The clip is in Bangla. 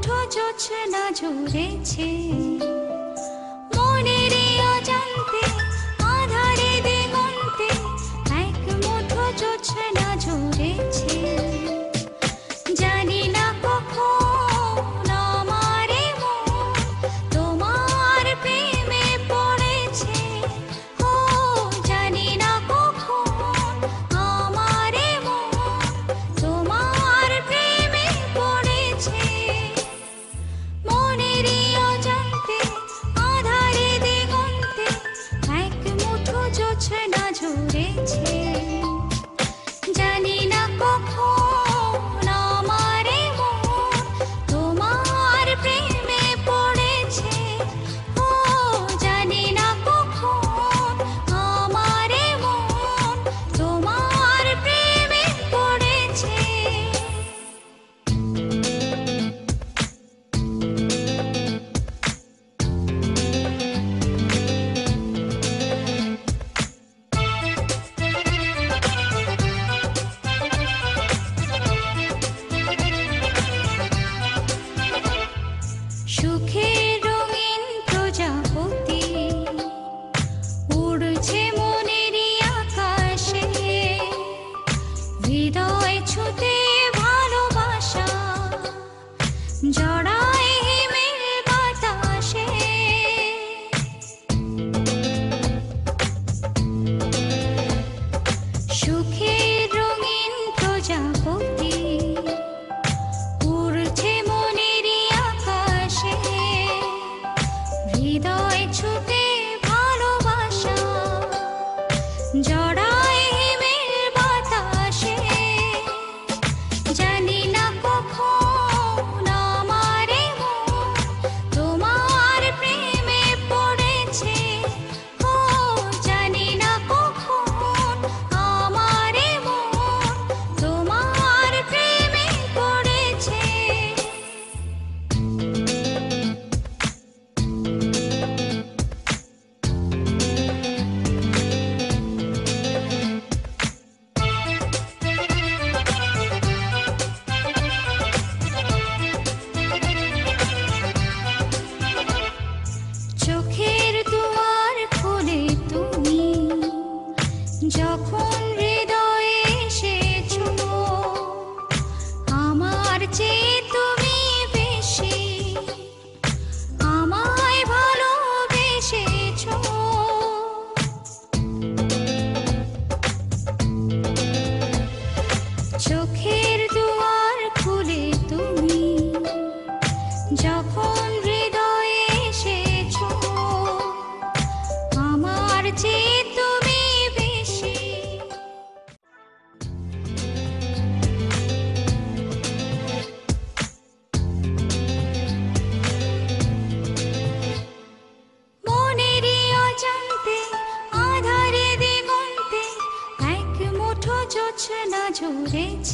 মুঠো জোছনা ঝরেছে মনেরই অজান্তে আধারে দিগন্তে এক মুঠো জোছনা ঝরেছে জানি না কখন আমার মন তোমার প্রেমে পড়েছে ও জানি না কখন আমার মন তোমার প্রেমে পড়েছে মনেরই অজান্তে আধারে দিগন্তে এক মুঠো জোছনা ঝরেছে জানি না কখন আমার মন তোমার প্রেমে পড়েছে ও জানি না কখন আমার মন তোমার প্রেমে পড়েছে সুখের রঙিন প্রজাপতি উড়ছে মনেরই আকাশে হৃদয় ছুতে ভালোবাসা জড়ায় হিমেল বাতাসে সুখের রঙিন প্রজাপতি উড়ছে মনেরই আকাশে হৃদয় ছুতে ভালোবাসা জড়ায় হিমেল বাতাসে জানি না কখন আমার মন তোমার প্রেমে পড়েছে ও জানি না কখন আমার মন তোমার প্রেমে পড়েছে চোখের দুয়ার খুলে তুমি যখন হৃদয়ে এসেছো আমার চেয়ে তুমি বেশি আমায় ভালোবেসেছো চোখের দুয়ার খুলে তুমি যখন হৃদয়ে এসেছো আমার চেয়ে তুমি বেশি মনেরই অজান্তে আধারে দিগন্তে এক মুঠো জোছনা ঝরেছে